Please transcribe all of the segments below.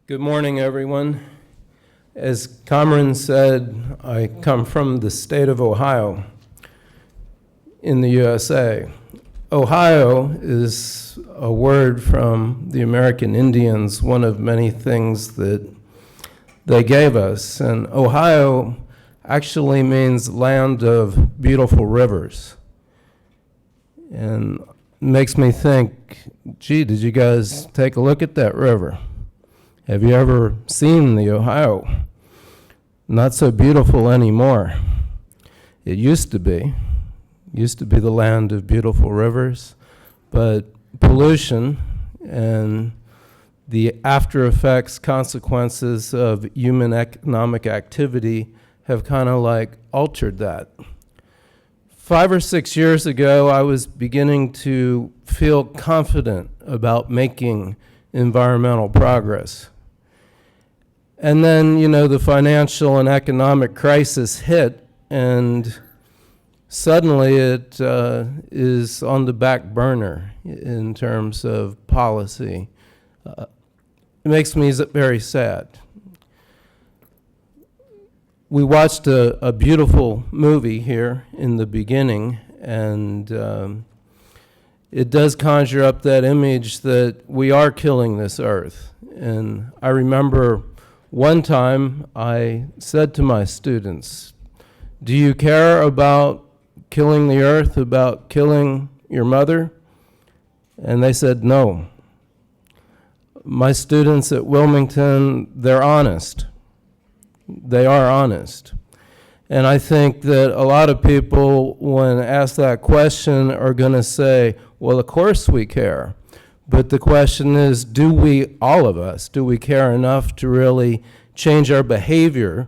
Good morning, everyone. As Cameron said, I come from the state of Ohio in the USA. Ohio is a word from the American Indians, one of many things that they gave us. And Ohio actually means land of beautiful rivers. And makes me think, gee, did you guys take a look at that river? Have you ever seen the Ohio? Not so beautiful anymore. It used to be the land of beautiful rivers, but pollution and the after effects, consequences of human economic activity have kind of like altered that. 5 or 6 years ago, I was beginning to feel confident about making environmental progress. And then, the financial and economic crisis hit, and suddenly it is on the back burner in terms of policy. It makes me very sad. We watched a beautiful movie here in the beginning, and it does conjure up that image that we are killing this earth. And I remember one time I said to my students, do you care about killing the earth, about killing your mother? And they said no. My students at Wilmington, they're honest. They are honest. And I think that a lot of people, when asked that question, are going to say, well, of course we care. But the question is, do we, all of us, do we care enough to really change our behavior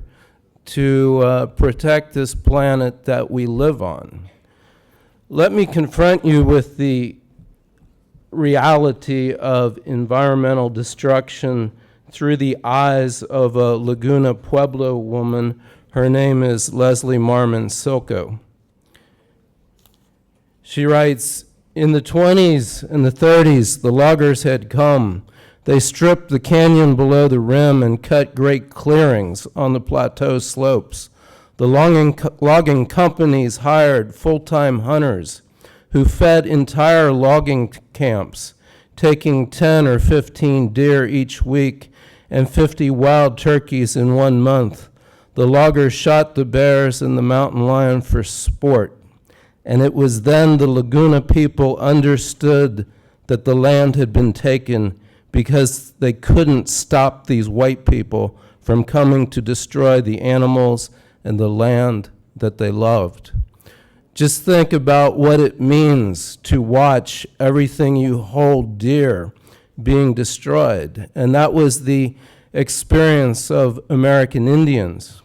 to protect this planet that we live on? Let me confront you with the reality of environmental destruction through the eyes of a Laguna Pueblo woman. Her name is Leslie Marmon Silko. She writes, in the 20s and the 30s, the loggers had come. They stripped the canyon below the rim and cut great clearings on the plateau slopes. The logging companies hired full-time hunters who fed entire logging camps, taking 10 or 15 deer each week and 50 wild turkeys in 1 month. The loggers shot the bears and the mountain lion for sport. And it was then the Laguna people understood that the land had been taken because they couldn't stop these white people from coming to destroy the animals and the land that they loved. Just think about what it means to watch everything you hold dear being destroyed. And that was the experience of American Indians.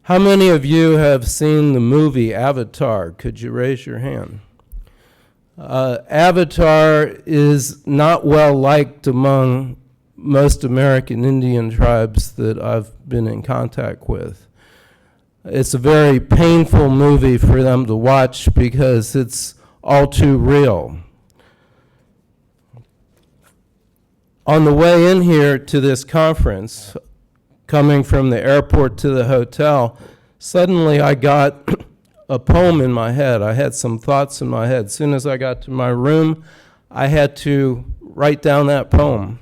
How many of you have seen the movie Avatar? Could you raise your hand? Avatar is not well liked among most American Indian tribes that I've been in contact with. It's a very painful movie for them to watch because it's all too real. On the way in here to this conference, coming from the airport to the hotel, suddenly I got a poem in my head. I had some thoughts in my head. As soon as I got to my room, I had to write down that poem.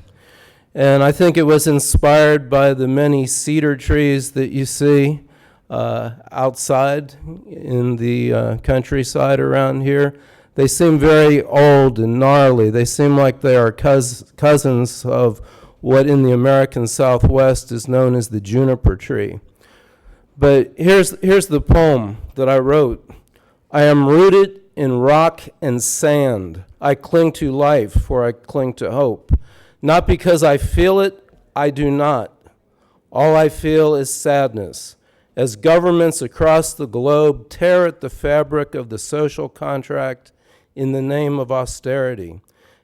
And I think it was inspired by the many cedar trees that you see outside in the countryside around here. They seem very old and gnarly. They seem like they are cousins of what in the American Southwest is known as the juniper tree. But here's the poem that I wrote. I am rooted in rock and sand. I cling to life, for I cling to hope. Not because I feel it, I do not. All I feel is sadness. As governments across the globe tear at the fabric of the social contract in the name of austerity.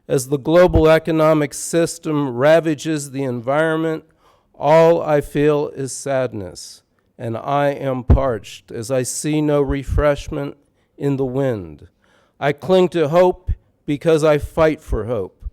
As the global economic system ravages the environment, all I feel is sadness, and I am parched as I see no refreshment in the wind. I cling to hope because I fight for hope.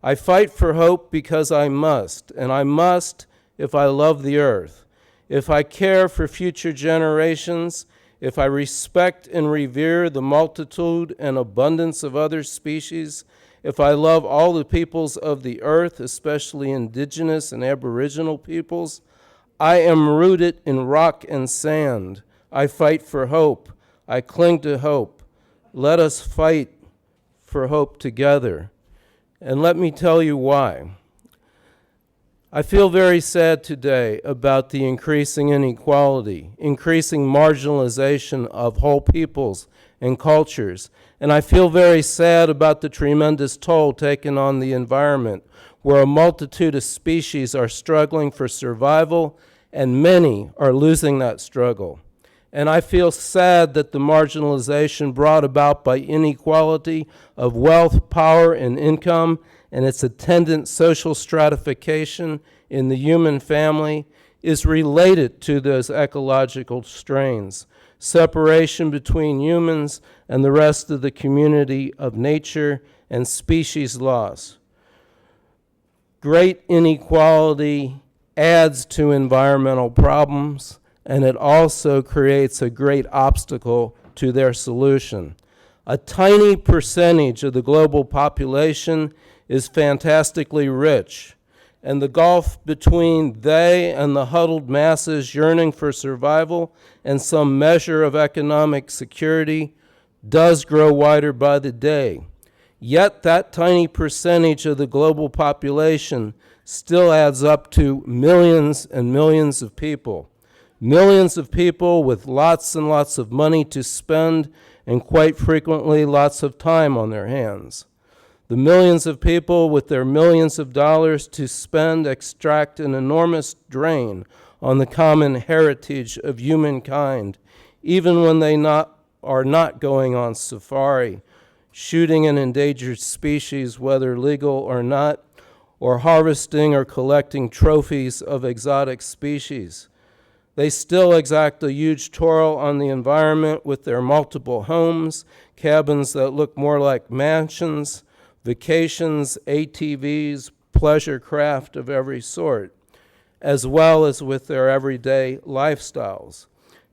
I fight for hope because I must, and I must if I love the earth, if I care for future generations, if I respect and revere the multitude and abundance of other species, if I love all the peoples of the earth, especially indigenous and aboriginal peoples, I am rooted in rock and sand. I fight for hope. I cling to hope. Let us fight for hope together. And let me tell you why. I feel very sad today about the increasing inequality, increasing marginalization of whole peoples and cultures. And I feel very sad about the tremendous toll taken on the environment, where a multitude of species are struggling for survival, and many are losing that struggle. And I feel sad that the marginalization brought about by inequality of wealth, power, and income, and its attendant social stratification in the human family is related to those ecological strains, separation between humans and the rest of the community of nature, and species loss. Great inequality adds to environmental problems, and it also creates a great obstacle to their solution. A tiny percentage of the global population is fantastically rich, and the gulf between they and the huddled masses yearning for survival and some measure of economic security does grow wider by the day. Yet that tiny percentage of the global population still adds up to millions and millions of people. Millions of people with lots and lots of money to spend, and quite frequently lots of time on their hands. The millions of people with their millions of dollars to spend extract an enormous drain on the common heritage of humankind, even when they are not going on safari, shooting an endangered species, whether legal or not, or harvesting or collecting trophies of exotic species. They still exact a huge toll on the environment with their multiple homes, cabins that look more like mansions, vacations, ATVs, pleasure craft of every sort, as well as with their everyday lifestyles.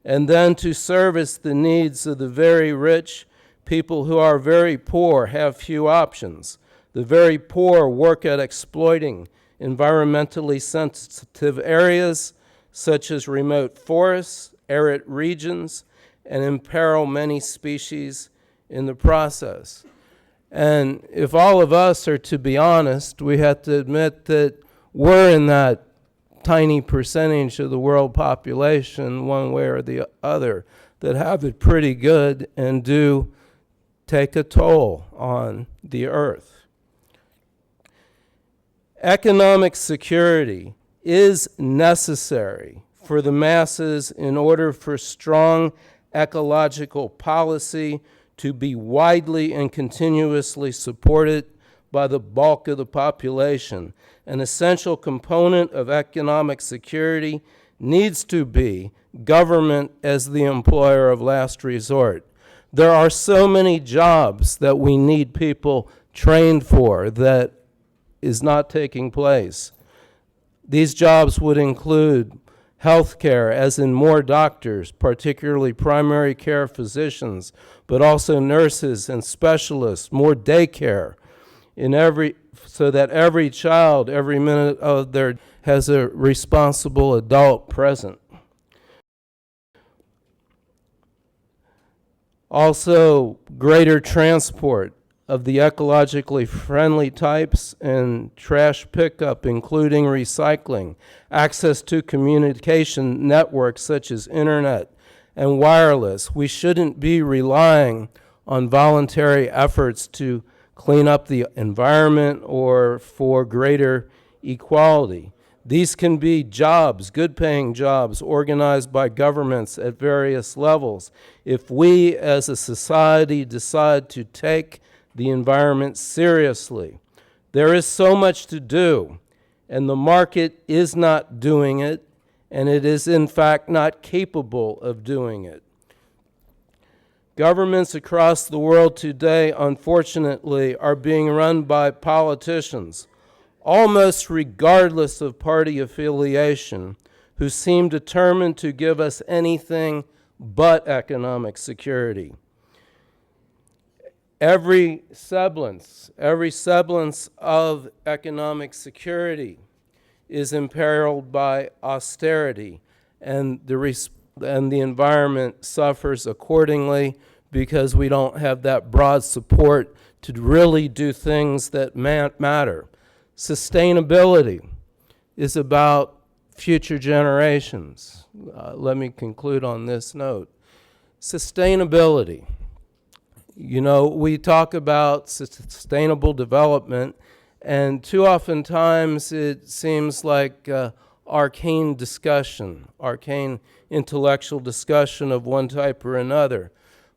And then to service the needs of the very rich, people who are very poor have few options. The very poor work at exploiting environmentally sensitive areas, such as remote forests, arid regions, and imperil many species in the process. And if all of us are to be honest, we have to admit that we're in that tiny percentage of the world population, one way or the other, that have it pretty good and do take a toll on the earth. Economic security is necessary for the masses in order for strong ecological policy to be widely and continuously supported by the bulk of the population. An essential component of economic security needs to be government as the employer of last resort. There are so many jobs that we need people trained for that is not taking place. These jobs would include healthcare, as in more doctors, particularly primary care physicians, but also nurses and specialists, more daycare, so that every child, every minute of their has a responsible adult present. Also, greater transport of the ecologically friendly types and trash pickup, including recycling, access to communication networks such as internet and wireless. We shouldn't be relying on voluntary efforts to clean up the environment or for greater equality. These can be jobs, good-paying jobs, organized by governments at various levels. If we as a society decide to take the environment seriously, there is so much to do, and the market is not doing it, and it is in fact not capable of doing it. Governments across the world today, unfortunately, are being run by politicians, almost regardless of party affiliation, who seem determined to give us anything but economic security. Every semblance of economic security is imperiled by austerity, and the environment suffers accordingly because we don't have that broad support to really do things that matter. Sustainability is about future generations. Let me conclude on this note. Sustainability. You know, we talk about sustainable development, and too often times it seems like arcane discussion, arcane intellectual discussion of one type or another.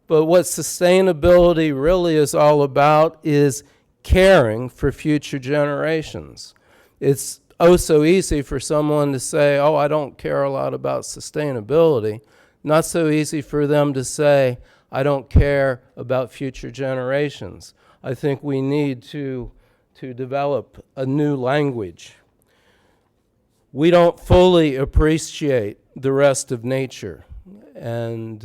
But what sustainability really is all about is caring for future generations. It's oh so easy for someone to say, oh, I don't care a lot about sustainability. Not so easy for them to say, I don't care about future generations. I think we need to develop a new language. We don't fully appreciate the rest of nature. And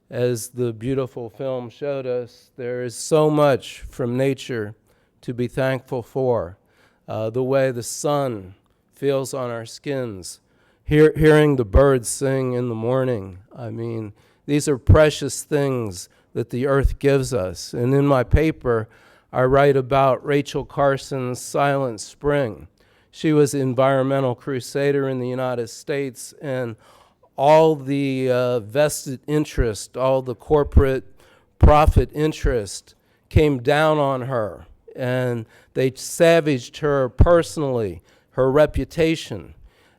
as the beautiful film showed us, there is so much from nature to be thankful for. The way the sun feels on our skins, hearing the birds sing in the morning. I mean, these are precious things that the earth gives us. And in my paper, I write about Rachel Carson's Silent Spring. She was an environmental crusader in the United States, and all the vested interest, all the corporate profit interest came down on her, and they savaged her personally, her reputation.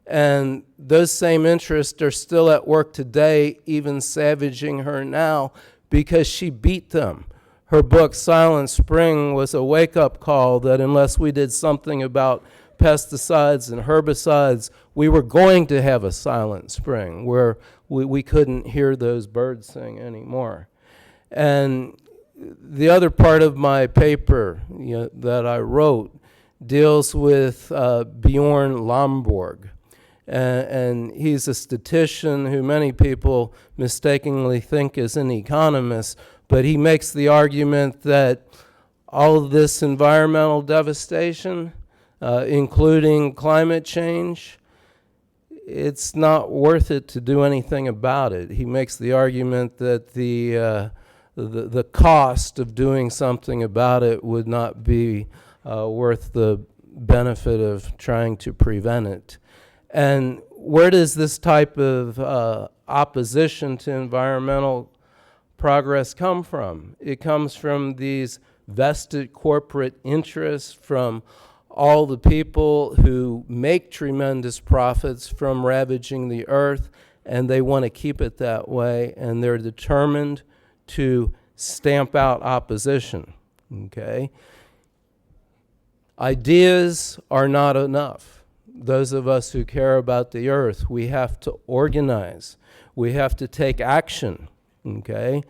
And those same interests are still at work today, even savaging her now, because she beat them. Her book, Silent Spring, was a wake-up call that unless we did something about pesticides and herbicides, we were going to have a silent spring where we couldn't hear those birds sing anymore. And the other part of my paper that I wrote deals with Bjorn Lomborg. And he's a statistician who many people mistakenly think is an economist, but he makes the argument that all of this environmental devastation, including climate change, it's not worth it to do anything about it. He makes the argument that the cost of doing something about it would not be worth the benefit of trying to prevent it. And where does this type of opposition to environmental progress come from? It comes from these vested corporate interests, from all the people who make tremendous profits from ravaging the earth, and they want to keep it that way, and they're determined to stamp out opposition, okay? Ideas are not enough. Those of us who care about the earth, we have to organize. We have to take action, okay?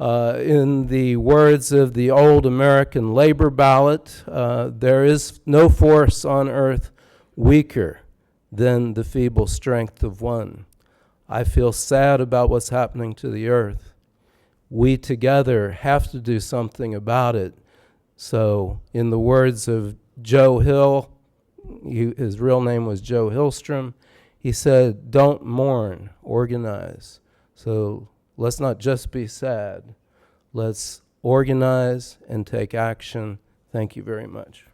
In the words of the old American labor ballot, there is no force on earth weaker than the feeble strength of one. I feel sad about what's happening to the earth. We together have to do something about it. So in the words of Joe Hill, his real name was Joe Hillstrom, he said, don't mourn, organize. So let's not just be sad. Let's organize and take action. Thank you very much.